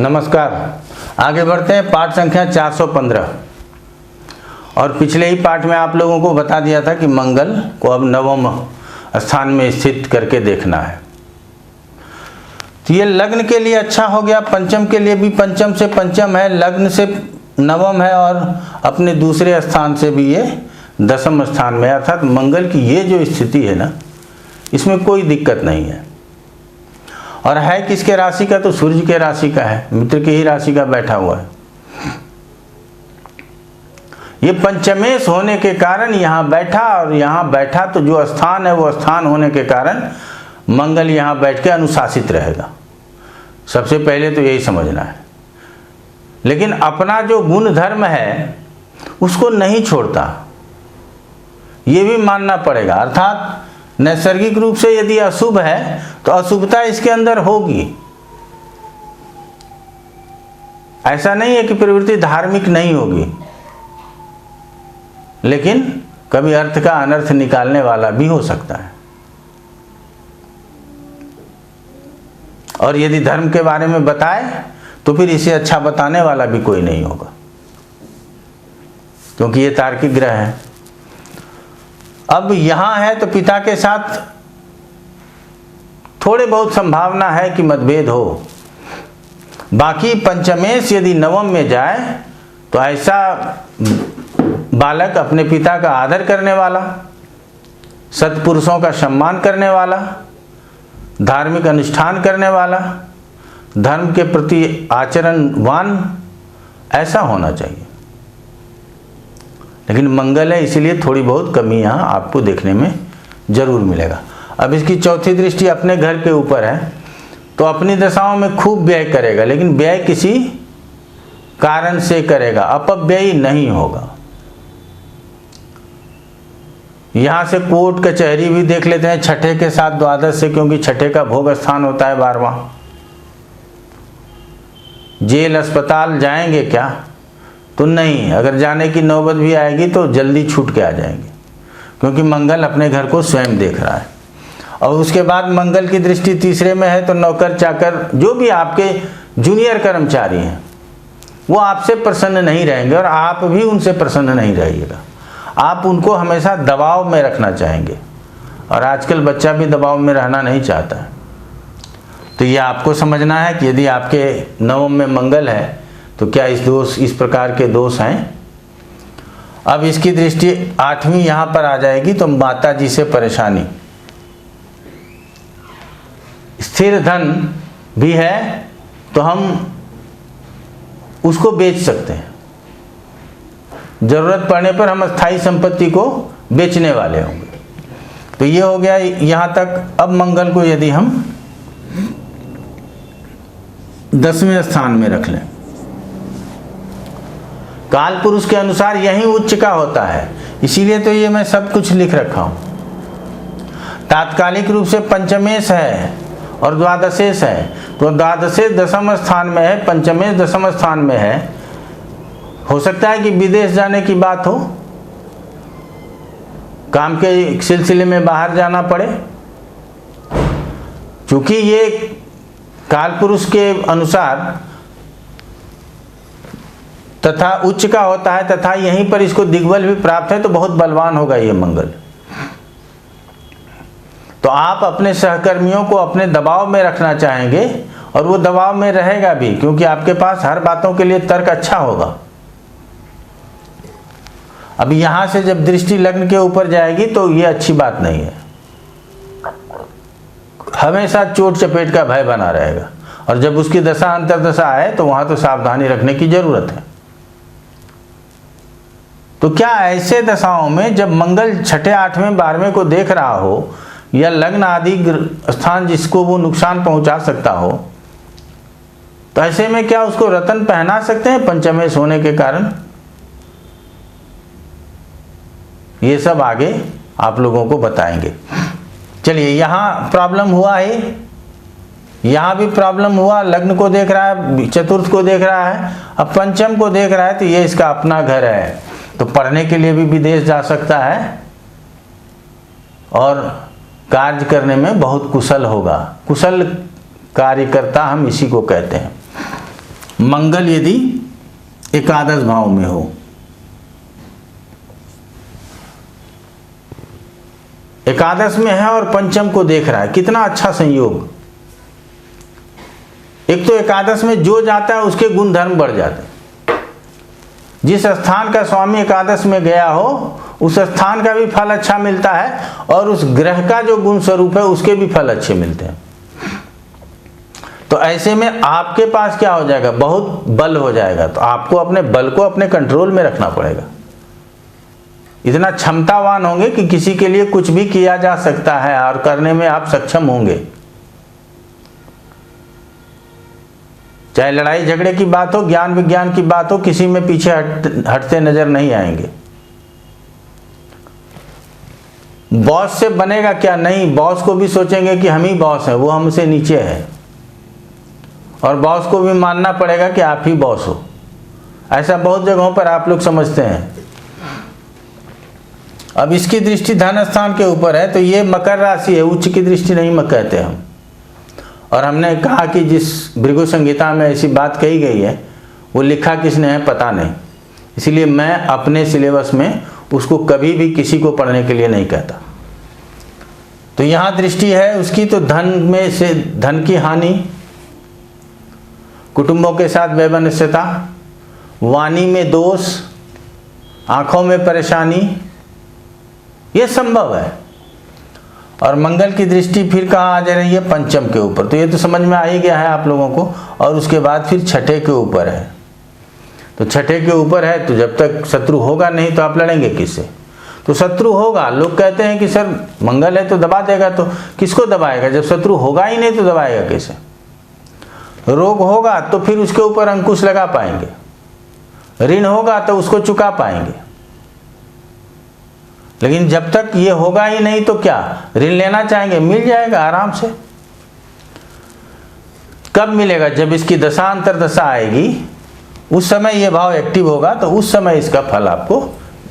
नमस्कार। आगे बढ़ते हैं पाठ संख्या 415। और पिछले ही पाठ में आप लोगों को बता दिया था कि मंगल को अब नवम स्थान में स्थित करके देखना है। तो ये लग्न के लिए अच्छा हो गया, पंचम के लिए भी पंचम से पंचम है, लग्न से नवम है और अपने दूसरे स्थान से भी ये दसम स्थान में, अर्थात मंगल की ये जो स्थिति है ना, इसमें कोई दिक्कत नहीं है। और है किसके राशि का? तो सूर्य के राशि का है, मित्र की ही राशि का बैठा हुआ है। ये पंचमेश होने के कारण यहाँ बैठा, और यहाँ बैठा तो जो स्थान है वो स्थान होने के कारण मंगल यहाँ बैठ के अनुशासित रहेगा। सबसे पहले तो यही समझना है। लेकिन अपना जो गुण धर्म है उसको नहीं छोड़ता, ये भी मानना पड़ेगा। अर्थात नैसर्गिक रूप से यदि अशुभ है तो अशुभता इसके अंदर होगी। ऐसा नहीं है कि प्रवृत्ति धार्मिक नहीं होगी, लेकिन कभी अर्थ का अनर्थ निकालने वाला भी हो सकता है। और यदि धर्म के बारे में बताए तो फिर इसे अच्छा बताने वाला भी कोई नहीं होगा, क्योंकि ये तार्किक ग्रह है। अब यहां है तो पिता के साथ थोड़े बहुत संभावना है कि मतभेद हो। बाकी पंचमेश यदि नवम में जाए तो ऐसा बालक अपने पिता का आदर करने वाला, सत्पुरुषों का सम्मान करने वाला, धार्मिक अनुष्ठान करने वाला, धर्म के प्रति आचरणवान, ऐसा होना चाहिए। लेकिन मंगल है, इसीलिए थोड़ी बहुत कमी यहाँ आपको देखने में जरूर मिलेगा। अब इसकी चौथी दृष्टि अपने घर के ऊपर है, तो अपनी दशाओं में खूब व्यय करेगा, लेकिन व्यय किसी कारण से करेगा, अपव्यय नहीं होगा। यहाँ से कोर्ट कचहरी भी देख लेते हैं छठे के साथ द्वादश से, क्योंकि छठे का भोग स्थान होता है 12वां। जेल अस्पताल जाएंगे क्या? तो नहीं, अगर जाने की नौबत भी आएगी तो जल्दी छूट के आ जाएंगे, क्योंकि मंगल अपने घर को स्वयं देख रहा है। और उसके बाद मंगल की दृष्टि तीसरे में है, तो नौकर चाकर जो भी आपके जूनियर कर्मचारी हैं वो आपसे प्रसन्न नहीं रहेंगे, और आप भी उनसे प्रसन्न नहीं रहिएगा। आप उनको हमेशा दबाव में रखना चाहेंगे, और आजकल बच्चा भी दबाव में रहना नहीं चाहता है। तो ये आपको समझना है कि यदि आपके नवम में मंगल है तो क्या इस प्रकार के दोष हैं। अब इसकी दृष्टि 8वीं यहां पर आ जाएगी, तो माता जी से परेशानी। स्थिर धन भी है तो हम उसको बेच सकते हैं, जरूरत पड़ने पर हम स्थायी संपत्ति को बेचने वाले होंगे। तो ये हो गया यहां तक। अब मंगल को यदि हम 10वें स्थान में रख लें, काल पुरुष के अनुसार यही उच्च का होता है, इसीलिए तो ये मैं सब कुछ लिख रखा हूं। तात्कालिक रूप से पंचमेश है और द्वादशेश है, तो द्वादशेश दसम स्थान में है, पंचमेश दसम स्थान में है। हो सकता है कि विदेश जाने की बात हो, काम के सिलसिले में बाहर जाना पड़े। चूंकि ये काल पुरुष के अनुसार तथा उच्च का होता है, तथा यहीं पर इसको दिग्बल भी प्राप्त है, तो बहुत बलवान होगा ये मंगल। तो आप अपने सहकर्मियों को अपने दबाव में रखना चाहेंगे, और वो दबाव में रहेगा भी, क्योंकि आपके पास हर बातों के लिए तर्क अच्छा होगा। अब यहां से जब दृष्टि लग्न के ऊपर जाएगी तो ये अच्छी बात नहीं है। हमेशा चोट चपेट का भय बना रहेगा, और जब उसकी दशा अंतर्दशा आए तो वहां तो सावधानी रखने की जरूरत है। तो क्या ऐसे दशाओं में जब मंगल छठे, 8वें, 12वें को देख रहा हो, या लग्न आदि स्थान जिसको वो नुकसान पहुंचा सकता हो, तो ऐसे में क्या उसको रत्न पहना सकते हैं पंचमेश होने के कारण? ये सब आगे आप लोगों को बताएंगे। चलिए, यहाँ प्रॉब्लम हुआ है, यहाँ भी प्रॉब्लम हुआ। लग्न को देख रहा है, चतुर्थ को देख रहा है, अब पंचम को देख रहा है, तो ये इसका अपना घर है, तो पढ़ने के लिए भी विदेश जा सकता है, और कार्य करने में बहुत कुशल होगा। कुशल कार्यकर्ता हम इसी को कहते हैं। मंगल यदि एकादश भाव में हो, एकादश में है और पंचम को देख रहा है, कितना अच्छा संयोग। एक तो एकादश में जो जाता है उसके गुण धर्म बढ़ जाते हैं। जिस स्थान का स्वामी एकादश में गया हो उस स्थान का भी फल अच्छा मिलता है और उस ग्रह का जो गुण स्वरूप है उसके भी फल अच्छे मिलते हैं। तो ऐसे में आपके पास क्या हो जाएगा, बहुत बल हो जाएगा। तो आपको अपने बल को अपने कंट्रोल में रखना पड़ेगा। इतना क्षमतावान होंगे कि किसी के लिए कुछ भी किया जा सकता है और करने में आप सक्षम होंगे। चाहे लड़ाई झगड़े की बात हो, ज्ञान विज्ञान की बात हो, किसी में पीछे हटते नजर नहीं आएंगे। बॉस से बनेगा क्या, नहीं, बॉस को भी सोचेंगे कि हम ही बॉस हैं, वो हमसे नीचे है, और बॉस को भी मानना पड़ेगा कि आप ही बॉस हो। ऐसा बहुत जगहों पर आप लोग समझते हैं। अब इसकी दृष्टि धन स्थान के ऊपर है, तो ये मकर राशि है, उच्च की दृष्टि नहीं कहते हम। और हमने कहा कि जिस भृगु संहिता में ऐसी बात कही गई है वो लिखा किसने है पता नहीं, इसलिए मैं अपने सिलेबस में उसको कभी भी किसी को पढ़ने के लिए नहीं कहता। तो यहाँ दृष्टि है उसकी, तो धन में से धन की हानि, कुटुंबों के साथ वैमनस्यता, वाणी में दोष, आंखों में परेशानी, ये संभव है। और मंगल की दृष्टि फिर कहाँ आ जा रही है, पंचम के ऊपर। तो ये तो समझ में आ ही गया है आप लोगों को। और उसके बाद फिर छठे के ऊपर है। तो छठे के ऊपर है तो जब तक शत्रु होगा नहीं तो आप लड़ेंगे किससे। तो शत्रु होगा, लोग कहते हैं कि सर मंगल है तो दबा देगा, तो किसको दबाएगा जब शत्रु होगा ही नहीं तो दबाएगा कैसे। रोग होगा तो फिर उसके ऊपर अंकुश लगा पाएंगे, ऋण होगा तो उसको चुका पाएंगे। लेकिन जब तक ये होगा ही नहीं तो क्या, ऋण लेना चाहेंगे मिल जाएगा आराम से। कब मिलेगा, जब इसकी दशा अंतरदशा आएगी, उस समय ये भाव एक्टिव होगा, तो उस समय इसका फल आपको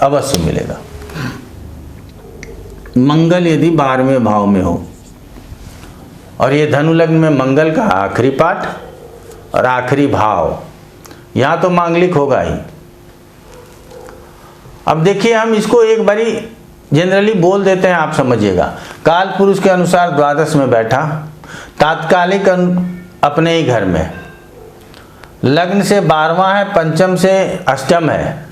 अवश्य मिलेगा। मंगल यदि 12वें भाव में हो, और ये धनु लग्न में मंगल का आखिरी पाठ और आखिरी भाव, यहां तो मांगलिक होगा ही। अब देखिए हम इसको एक बारी जनरली बोल देते हैं, आप समझिएगा। काल पुरुष के अनुसार द्वादश में बैठा, तात्कालिक अपने ही घर में, लग्न से 12वां है, पंचम से अष्टम है।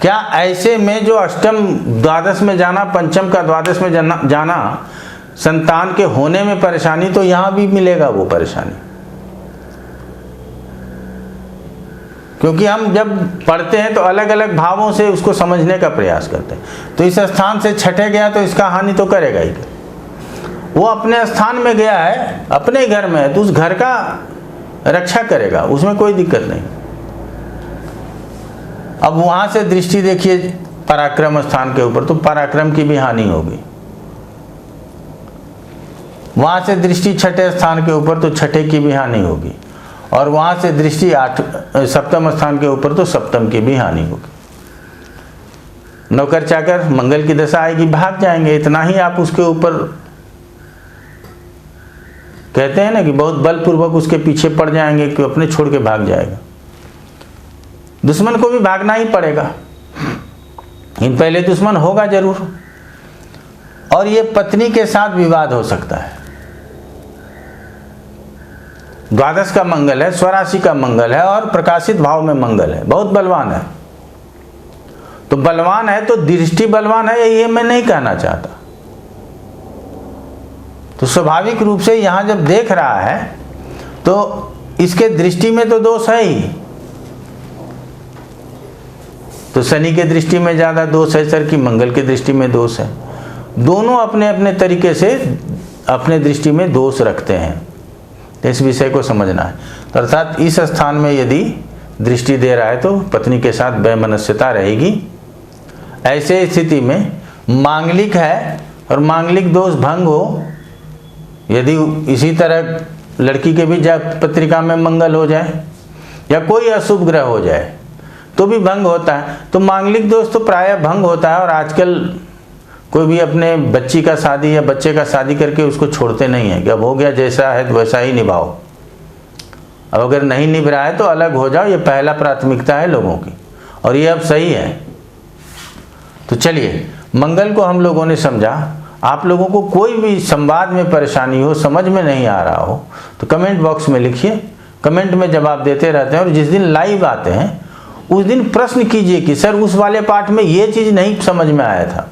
क्या ऐसे में जो अष्टम द्वादश में जाना, पंचम का द्वादश में जाना, संतान के होने में परेशानी, तो यहां भी मिलेगा वो परेशानी। क्योंकि हम जब पढ़ते हैं तो अलग अलग भावों से उसको समझने का प्रयास करते हैं। तो इस स्थान से छठे गया तो इसका हानि तो करेगा ही। वो अपने स्थान में गया है, अपने घर में है, तो उस घर का रक्षा करेगा, उसमें कोई दिक्कत नहीं। अब वहां से दृष्टि देखिए पराक्रम स्थान के ऊपर, तो पराक्रम की भी हानि होगी। वहां से दृष्टि छठे स्थान के ऊपर, तो छठे की भी हानि होगी। और वहां से दृष्टि सप्तम स्थान के ऊपर, तो सप्तम की भी हानि होगी। नौकर चाकर मंगल की दशा आएगी, भाग जाएंगे। इतना ही आप उसके ऊपर कहते हैं ना कि बहुत बलपूर्वक उसके पीछे पड़ जाएंगे कि अपने छोड़ के भाग जाएगा। दुश्मन को भी भागना ही पड़ेगा, इन पहले दुश्मन होगा जरूर। और ये पत्नी के साथ विवाद हो सकता है। द्वादश का मंगल है, स्वराशि का मंगल है, और प्रकाशित भाव में मंगल है, बहुत बलवान है। तो बलवान है तो दृष्टि बलवान है, ये मैं नहीं कहना चाहता। तो स्वाभाविक रूप से यहां जब देख रहा है तो इसके दृष्टि में तो दोष है ही। तो शनि के दृष्टि में ज्यादा दोष है सर, की मंगल के दृष्टि में दोष है। दोनों अपने अपने तरीके से अपने दृष्टि में दोष रखते हैं। इस विषय को समझना है। तो अर्थात इस स्थान में यदि दृष्टि दे रहा है तो पत्नी के साथ वैमनस्यता रहेगी। ऐसे स्थिति में मांगलिक है और मांगलिक दोष भंग हो, यदि इसी तरह लड़की के भी पत्रिका में मंगल हो जाए या कोई अशुभ ग्रह हो जाए तो भी भंग होता है। तो मांगलिक दोष तो प्रायः भंग होता है। और आजकल कोई भी अपने बच्ची का शादी या बच्चे का शादी करके उसको छोड़ते नहीं है कि अब हो गया, जैसा है वैसा ही निभाओ। अब अगर नहीं निभ रहा है तो अलग हो जाओ, ये पहला प्राथमिकता है लोगों की, और ये अब सही है। तो चलिए, मंगल को हम लोगों ने समझा। आप लोगों को कोई भी संवाद में परेशानी हो, समझ में नहीं आ रहा हो, तो कमेंट बॉक्स में लिखिए, कमेंट में जवाब देते रहते हैं। और जिस दिन लाइव आते हैं उस दिन प्रश्न कीजिए कि सर उस वाले पाठ में ये चीज़ नहीं समझ में आया था।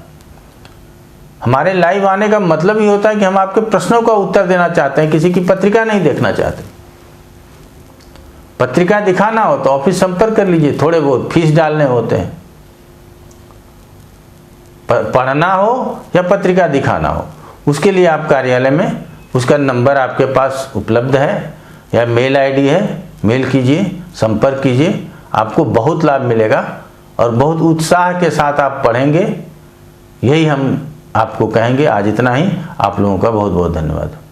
हमारे लाइव आने का मतलब ही होता है कि हम आपके प्रश्नों का उत्तर देना चाहते हैं, किसी की पत्रिका नहीं देखना चाहते। पत्रिका दिखाना हो तो ऑफिस संपर्क कर लीजिए, थोड़े बहुत फीस डालने होते हैं। पढ़ना हो या पत्रिका दिखाना हो, उसके लिए आप कार्यालय में, उसका नंबर आपके पास उपलब्ध है या मेल आईडी है, मेल कीजिए, संपर्क कीजिए, आपको बहुत लाभ मिलेगा और बहुत उत्साह के साथ आप पढ़ेंगे। यही हम आपको कहेंगे। आज इतना ही। आप लोगों का बहुत बहुत धन्यवाद।